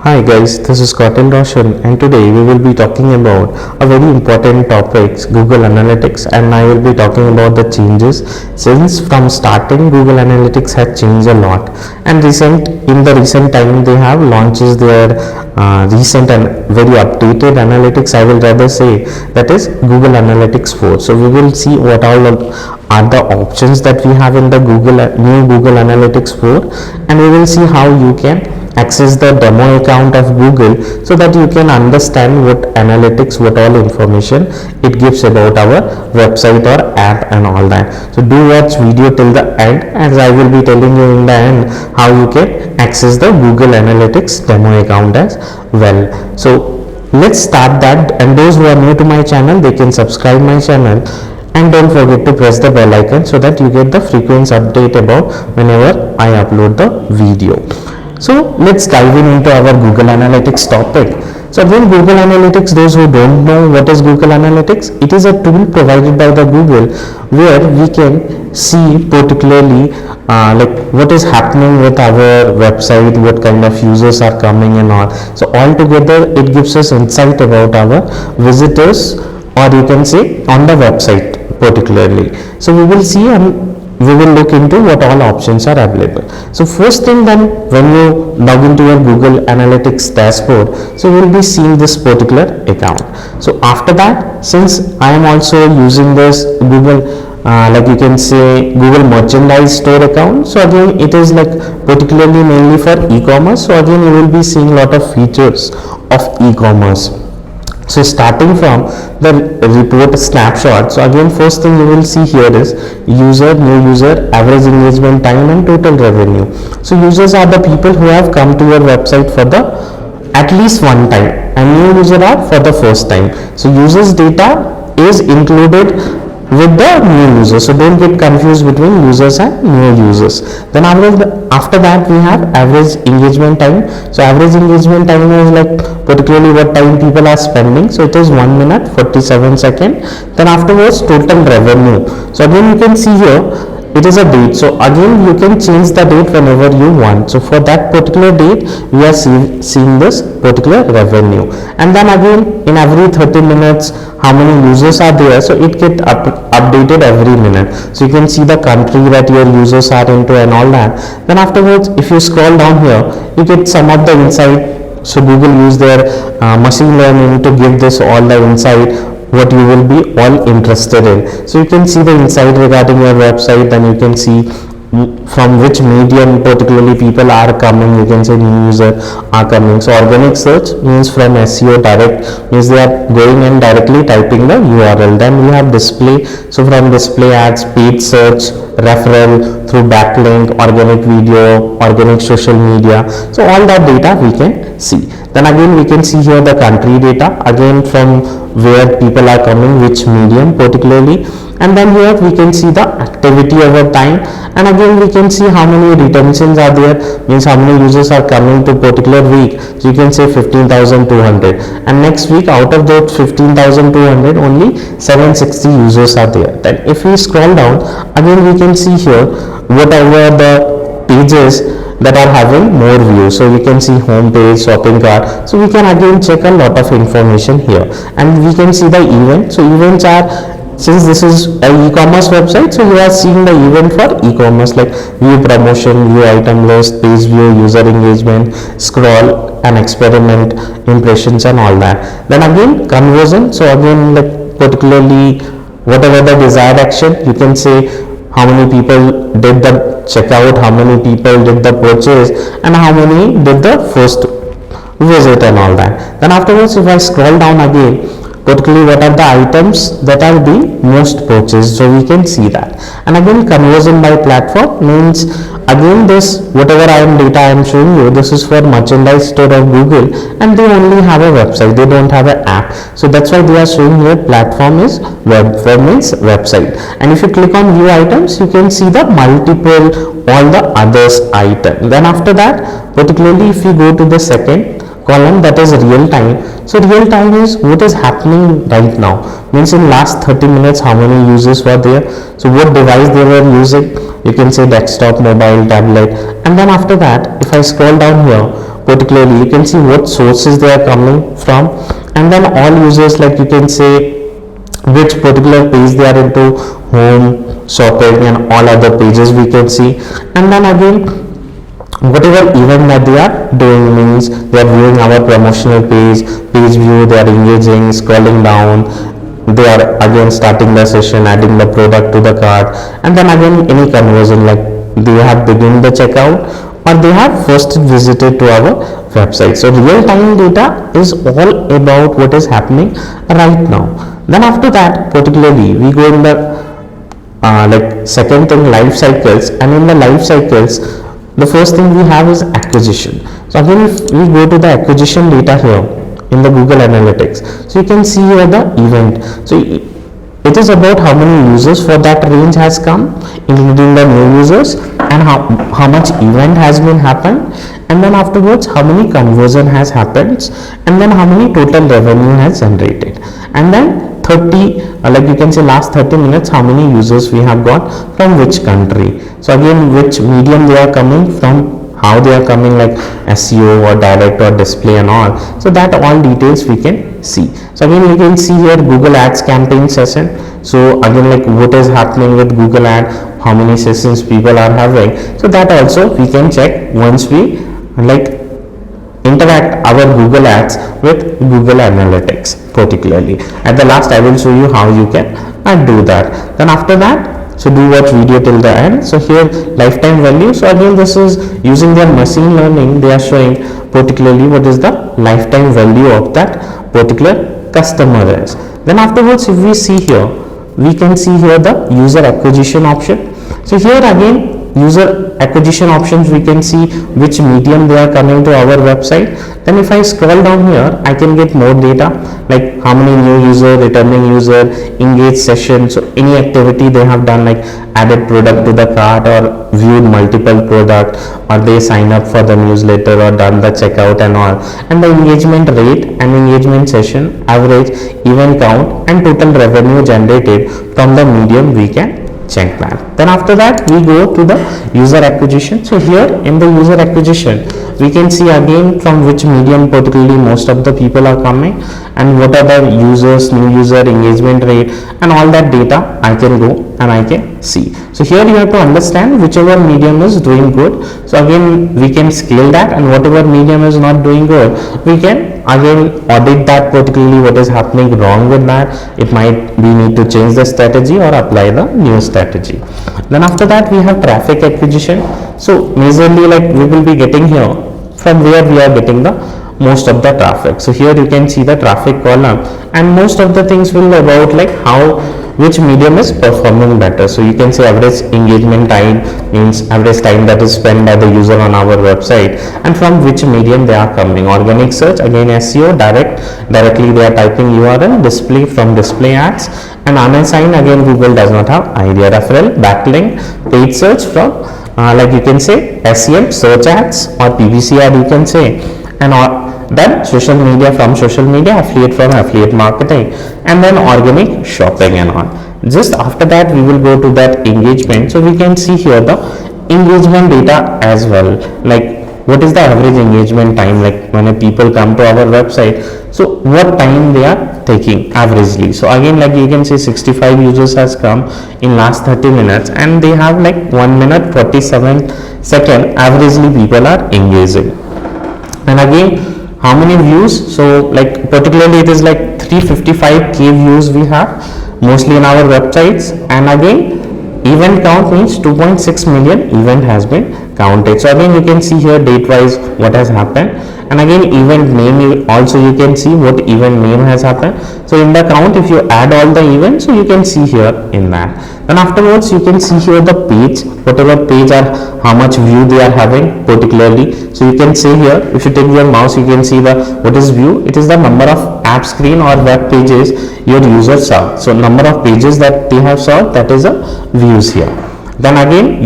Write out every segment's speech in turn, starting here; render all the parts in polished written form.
Hi guys, this is Kautil Roshan and today we will be talking about a very important topic, Google Analytics, and I will be talking about the changes since from starting Google Analytics has changed a lot, and in the recent time they have launches their recent and very updated analytics. I will rather say that is Google Analytics 4. So we will see what all are the options that we have in the new Google Analytics 4, and we will see how you can access the demo account of Google so that you can understand what analytics, what all information it gives about our website or app and all that. So do watch video till the end, as I will be telling you in the end how you can access the Google Analytics demo account as well. So let's start that, and those who are new to my channel, they can subscribe my channel and don't forget to press the bell icon so that you get the frequent update about whenever I upload the video. So let's dive into our Google Analytics topic. So again, Google Analytics, those who don't know what is Google Analytics, it is a tool provided by the Google where we can see particularly like what is happening with our website, what kind of users are coming and all. So altogether it gives us insight about our visitors, or you can say on the website particularly. So we will see and we will look into what all options are available. So first thing, then when you log into your Google Analytics dashboard, so we will be seeing this particular account. So after that, since I am also using this Google like you can say Google Merchandise Store account, so again it is like particularly mainly for e-commerce. So again you will be seeing a lot of features of e-commerce. So starting from the report snapshot, so again first thing you will see here is user, new user, average engagement time and total revenue. So users are the people who have come to your website for the at least one time, and new user are for the first time. So users data is included with the new users, so don't get confused between users and new users. Then after that we have average engagement time. So average engagement time is like particularly what time people are spending, so it is 1 minute 47 seconds. Then afterwards total revenue, so again you can see here it is a date. So again you can change the date whenever you want. So for that particular date we are seeing this particular revenue, and then again in every 30 minutes how many users are there, so it get updated every minute. So you can see the country that your users are into and all that. Then afterwards if you scroll down here, you get some of the insight. So Google use their machine learning to give this all the insight what you will be all interested in. So you can see the insight regarding your website, then you can see from which medium particularly people are coming, you can say new user are coming. So organic search means from SEO direct, means they are going and directly typing the URL. Then we have display, so from display ads, paid search, referral through backlink, organic video, organic social media. So all that data we can see. Then again we can see here the country data, again from where people are coming, which medium particularly, and then here we can see the activity over time, and again we can see how many retentions are there, means how many users are coming to particular week. So you can say 15,200, and next week out of that 15,200 only 760 users are there. Then if we scroll down, again we can see here whatever the pages that are having more views. So we can see home page, shopping cart. So we can again check a lot of information here, and we can see the event. So events are, since this is an e-commerce website, so you are seeing the event for e-commerce like view promotion, view item list, page view, user engagement, scroll and experiment, impressions and all that. Then again conversion, so again like particularly whatever the desired action, you can say how many people did the checkout, how many people did the purchase, and how many did the first visit and all that. Then afterwards if I scroll down again, particularly what are the items that are being most purchased, so we can see that. And again conversion by platform means again this whatever data I am showing you, this is for merchandise store of Google, and they only have a website, they don't have an app. So that's why they are showing here platform is web means website. And if you click on view items, you can see the multiple all the others item. Then after that particularly if you go to the second column, that is real time. So real time is what is happening right now, means in last 30 minutes how many users were there, so what device they were using, you can say desktop, mobile, tablet. And then after that if I scroll down here, particularly you can see what sources they are coming from, and then all users, like you can say which particular page they are into, home, shopping and all other pages we can see. And then again whatever event that they are doing, means they are viewing our promotional page view, they are engaging, scrolling down, they are again starting the session, adding the product to the cart, and then again any conversion, like they have begun the checkout or they have first visited to our website. So real time data is all about what is happening right now. Then after that, particularly we go in the like second thing, life cycles. And in the life cycles, the first thing we have is acquisition. So again, if we go to the acquisition data here in the Google Analytics, so you can see here the event. So it is about how many users for that range has come, including the new users, and how much event has been happened, and then afterwards how many conversion has happened, and then how many total revenue has generated, and then 30 like you can say last 30 minutes how many users we have got from which country. So again which medium they are coming from, how they are coming, like SEO or direct or display and all. So that all details we can see. So again you can see here Google Ads campaign session. So again like what is happening with Google Ad, how many sessions people are having. So that also we can check once we like interact our Google Ads with Google Analytics. Particularly at the last I will show you how you can do that. Then after that, so do watch video till the end. So here lifetime value. So again this is using their machine learning, they are showing particularly what is the lifetime value of that particular customer is. Then afterwards if we see here, we can see here the user acquisition option. So here again user acquisition options, we can see which medium they are coming to our website. Then if I scroll down here, I can get more data, like how many new user, returning user, engaged sessions, so any activity they have done, like added product to the cart or viewed multiple product, or they sign up for the newsletter or done the checkout and all, and the engagement rate and engagement session, average, event count and total revenue generated from the medium we can check that. Then after that we go to the user acquisition. So here in the user acquisition we can see again from which medium particularly most of the people are coming, and what are the users, new user, engagement rate and all that data I can go and I can see. So here you have to understand whichever medium is doing good. So again we can scale that, and whatever medium is not doing good, we can again audit that, particularly what is happening wrong with that. It might we need to change the strategy or apply the new strategy. Then after that we have traffic acquisition. So majorly like we will be getting here from where we are getting the most of the traffic. So here you can see the traffic column, and most of the things will about like how which medium is performing better. So you can say average engagement time, means average time that is spent by the user on our website, and from which medium they are coming. Organic search, again SEO, directly they are typing URL, display from display ads, and unassigned, again Google does not have idea. Referral, backlink, paid search from like you can say SEM, search ads or PPC ad you can say, and then social media from social media, affiliate from affiliate marketing, and then organic shopping and all. Just after that we will go to that engagement. So we can see here the engagement data as well, like what is the average engagement time, like when people come to our website, so what time they are taking averagely. So again like you can say 65 users has come in last 30 minutes and they have like 1 minute 47 second averagely people are engaging. And again how many views, so like particularly it is like 355k views we have mostly in our websites. And again event count means 2.6 million event has been counted. So again you can see here date wise what has happened, and again event name also you can see what event name has happened. So in the count if you add all the events, so you can see here in that. Then afterwards you can see here the page, whatever page or how much view they are having particularly. So you can say here, if you take your mouse you can see the what is view, it is the number of app screen or web pages your users saw. So number of pages that they have saw, that is a views here. Then again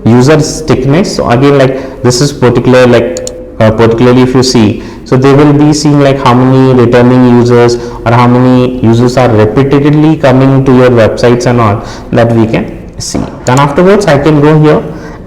user stickiness. So again like this is particular like particularly if you see, so they will be seeing like how many returning users or how many users are repeatedly coming to your websites and all, that we can see. Then afterwards I can go here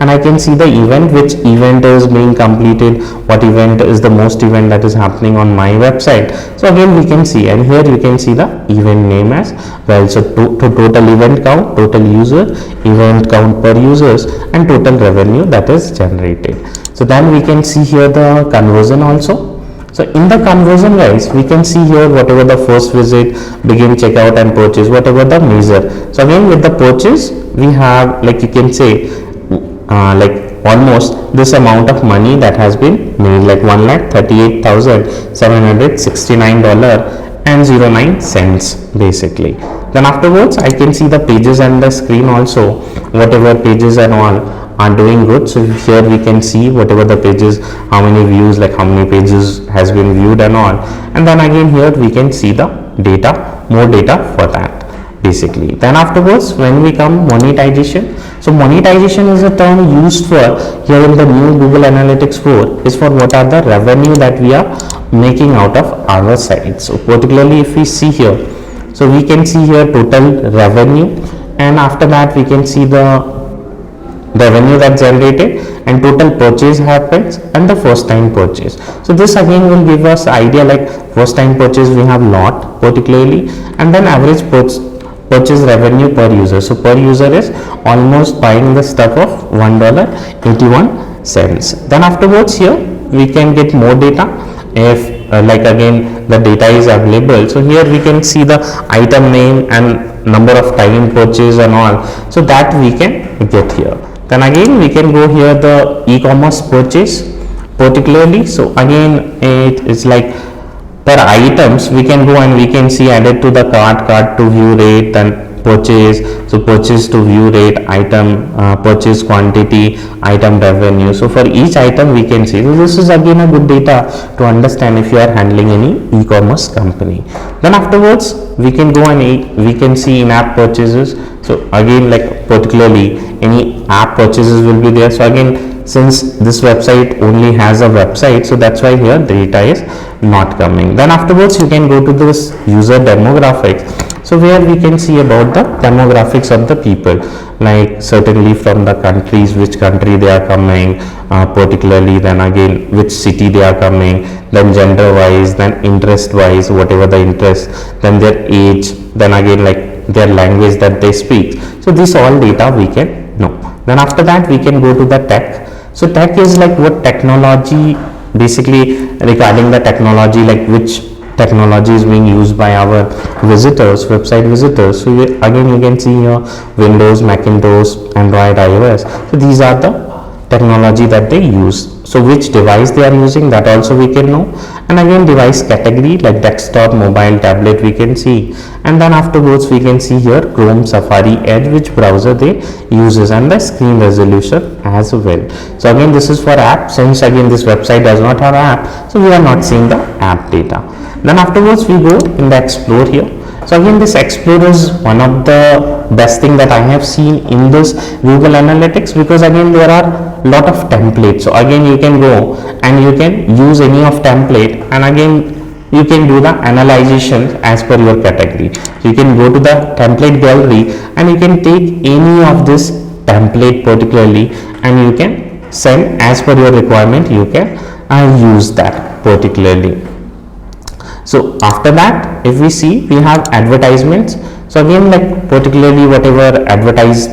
and I can see the event, which event is being completed, what event is the most event that is happening on my website. So again we can see, and here you can see the event name as well. So to total event count, total user, event count per users, and total revenue that is generated. So then we can see here the conversion also. So in the conversion guys, we can see here whatever the first visit, begin, checkout and purchase, whatever the measure. So again with the purchase, we have, like you can say, like almost this amount of money that has been made, like $1,38,769.09 basically. Then afterwards I can see the pages and the screen also, whatever pages and all are doing good. So here we can see whatever the pages, how many views, like how many pages has been viewed and all. And then again here we can see the data, more data for that basically. Then afterwards when we come monetization, so monetization is a term used for here in the new Google Analytics 4 is for what are the revenue that we are making out of our site. So particularly if we see here, so we can see here total revenue, and after that we can see the revenue that generated, and total purchase happens, and the first time purchase. So this again will give us idea, like first time purchase we have lot particularly, and then average purchase revenue per user. So per user is almost buying the stuff of $1.81. Then afterwards here we can get more data if like again the data is available. So here we can see the item name and number of time purchase and all, so that we can get here. Then again we can go here the e-commerce purchase particularly. So again it is like per items we can go and we can see added to the cart, cart to view rate, then purchase, so purchase to view rate, item purchase quantity, item revenue. So for each item we can see. So this is again a good data to understand if you are handling any e-commerce company. Then afterwards we can go and we can see in-app purchases. So again like particularly any app purchases will be there. So again since this website only has a website, so that's why here the data is not coming. Then afterwards you can go to this user demographics, so where we can see about the demographics of the people, like certainly from the countries, which country they are coming particularly, then again which city they are coming, then gender wise, then interest wise, whatever the interest, then their age, then again like their language that they speak. So this all data we can know. Then after that we can go to the tech. So tech is like what technology, basically regarding the technology, like which technology is being used by our visitors, website visitors. So again you can see here Windows, Macintosh, Android, iOS. So these are the technology that they use. So which device they are using, that also we can know. And again device category like desktop, mobile, tablet we can see. And then afterwards we can see here Chrome, Safari, Edge, which browser they uses, and the screen resolution as well. So again this is for app, since again this website does not have app, so we are not seeing the app data. Then afterwards we go in the explore here. So again this explore is one of the best thing that I have seen in this Google Analytics, because again there are lot of templates. So again you can go and you can use any of template, and again you can do the analyzation as per your category. So you can go to the template gallery and you can take any of this template particularly, and you can send as per your requirement. You can use that particularly. So after that if we see, we have advertisements. So again like particularly whatever advertise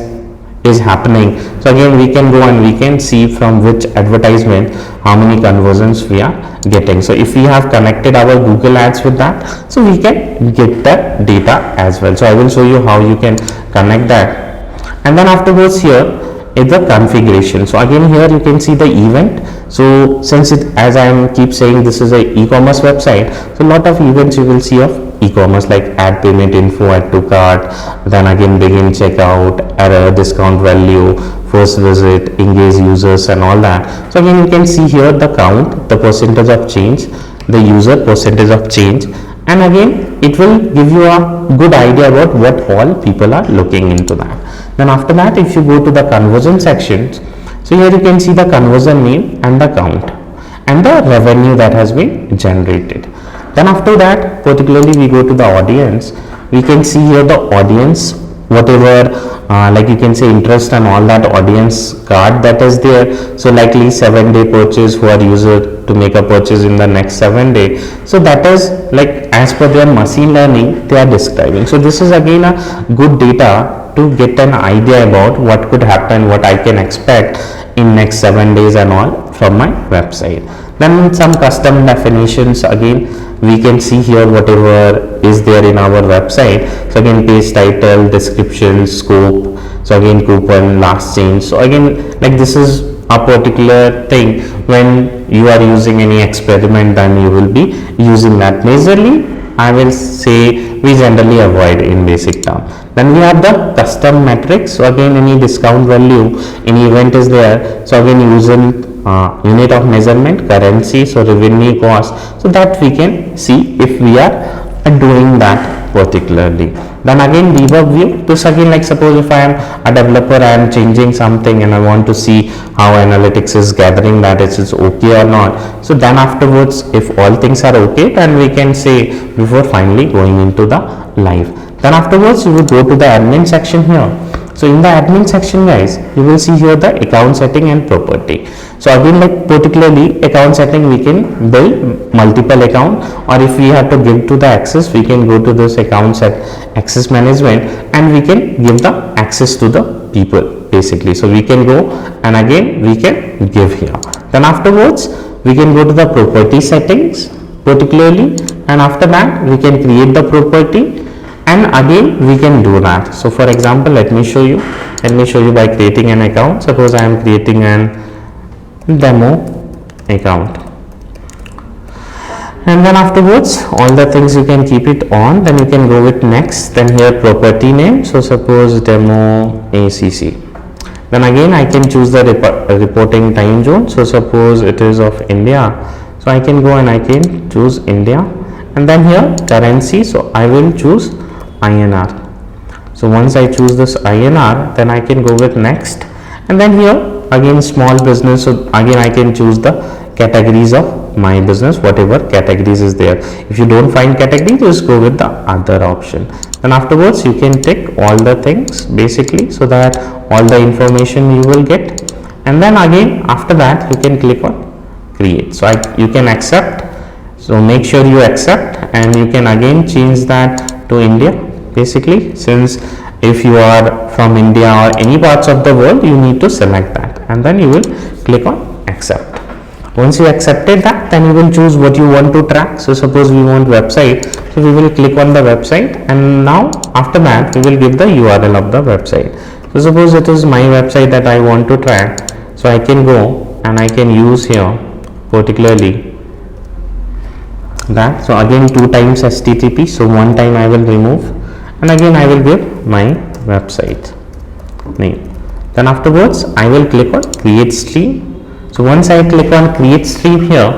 is happening, so again we can go and we can see from which advertisement how many conversions we are getting. So if we have connected our Google Ads with that, so we can get that data as well. So I will show you how you can connect that. And then afterwards here is the configuration. So again here you can see the event. So since it, as I am keep saying, this is a e-commerce website, so lot of events you will see of e-commerce, like add payment info, add to cart, then again begin checkout, error, discount value, first visit, engage users and all that. So again you can see here the count, the percentage of change, the user percentage of change, and again it will give you a good idea about what all people are looking into that. Then after that if you go to the conversion sections, so here you can see the conversion name and the count and the revenue that has been generated. Then after that particularly we go to the audience, we can see here the audience, whatever like you can say interest and all that audience card that is there. So likely 7-day purchase who are user to make a purchase in the next 7 day. So that is like as per their machine learning they are describing. So this is again a good data to get an idea about what could happen, what I can expect in next 7 days and all from my website. Then some custom definitions, again we can see here whatever is there in our website. So again page title, description, scope, so again coupon, last change. So again like this is a particular thing when you are using any experiment, then you will be using that. Majorly I will say we generally avoid in basic term. Then we have the custom metrics. So again any discount value, any event is there. So again using unit of measurement, currency, so revenue, cost, so that we can see if we are doing that particularly. Then again debug view, this again like suppose if I am a developer, I am changing something and I want to see how analytics is gathering that it is okay or not. So then afterwards if all things are okay, then we can say before finally going into the live. Then afterwards you will go to the admin section here. So in the admin section guys, you will see here the account setting and property. So again like particularly account setting, we can build multiple account, or if we have to give to the access, we can go to this account set access management and we can give the access to the people basically. So we can go and again we can give here. Then afterwards we can go to the property settings particularly, and after that we can create the property. And again we can do that. So for example, let me show you by creating an account. Suppose I am creating an demo account, and then afterwards all the things you can keep it on. Then you can go with next. Then here property name, so suppose demo ACC. Then again I can choose the reporting time zone. So suppose it is of India, so I can go and I can choose India. And then here currency, so I will choose INR. So once I choose this INR, then I can go with next. And then here again small business, so again I can choose the categories of my business, whatever categories is there. If you don't find category, just go with the other option. Then afterwards you can tick all the things basically, so that all the information you will get. And then again after that you can click on create. So you can accept, so make sure you accept, and you can again change that to India basically, since if you are from India or any parts of the world, you need to select that, and then you will click on accept. Once you accepted that, then you will choose what you want to track. So suppose we want website, so we will click on the website, and now after that we will give the URL of the website. So suppose it is my website that I want to track, so I can go and I can use here particularly that. So again 2 times HTTP, so 1 time I will remove, and again I will give my website name. Then afterwards I will click on create stream. So once I click on create stream here,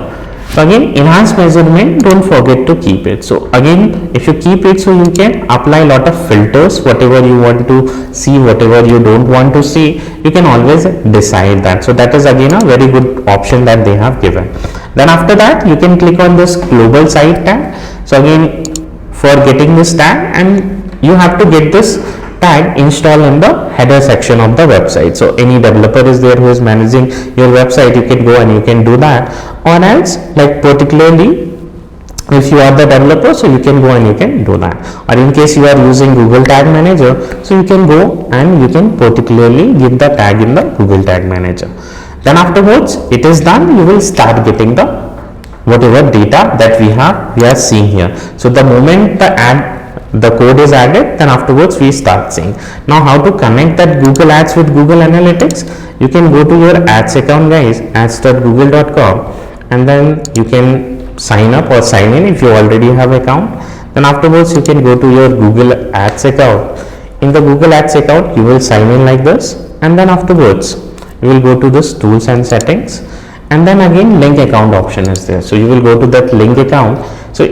so again enhance measurement, don't forget to keep it. So again if you keep it, so you can apply a lot of filters, whatever you want to see, whatever you don't want to see, you can always decide that. So that is again a very good option that they have given. Then after that you can click on this global site tag. So again for getting this tag, and you have to get this tag installed in the header section of the website. So any developer is there who is managing your website, you can go and you can do that. Or else like particularly if you are the developer, so you can go and you can do that. Or in case you are using Google Tag Manager, so you can go and you can particularly give the tag in the Google Tag Manager. Then afterwards it is done, you will start getting the whatever data that we are seeing here. So the moment the code is added, then afterwards we start seeing. Now how to connect that Google Ads with Google Analytics? You can go to your ads account guys, ads.google.com, and then you can sign up or sign in if you already have account. Then afterwards you can go to your Google Ads account. In the Google Ads account you will sign in like this, and then afterwards you will go to this tools and settings, and then again link account option is there. So you will go to that link account. So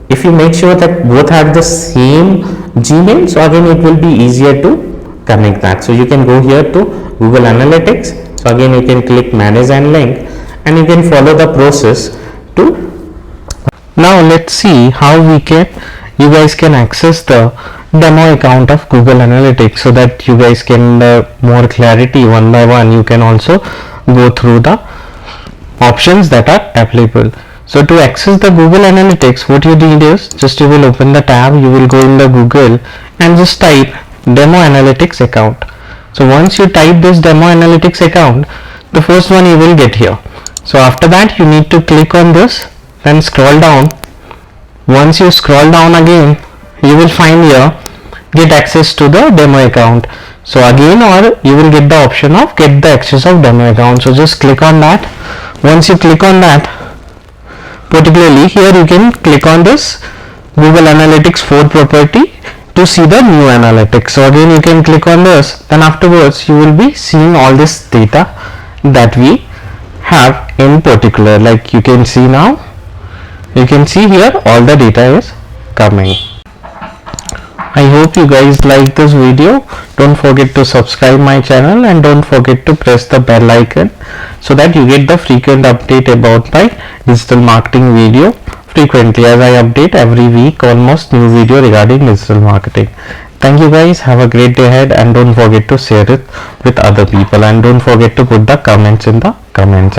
if you make sure that both have the same Gmail, so again it will be easier to connect that. So you can go here to Google Analytics. So again you can click manage and link, and you can follow the process to. Now let's see how we can you guys can access the demo account of Google Analytics, so that you guys can more clarity one by one. You can also go through the options that are available. So to access the Google Analytics, what you need is just you will open the tab, you will go in the Google and just type demo analytics account. So once you type this demo analytics account, the first one you will get here. So after that you need to click on this, then scroll down. Once you scroll down again, you will find here get access to the demo account. So again, or you will get the option of get the access of demo account. So just click on that. Once you click on that, particularly here you can click on this Google Analytics 4 property to see the new analytics. So again you can click on this, then afterwards you will be seeing all this data that we have in particular. Like you can see now, you can see here all the data is coming. I hope you guys like this video. Don't forget to subscribe my channel and don't forget to press the bell icon so that you get the frequent update about my digital marketing video frequently, as I update every week almost new video regarding digital marketing. Thank you guys. Have a great day ahead and don't forget to share it with other people and don't forget to put the comments in the comment section.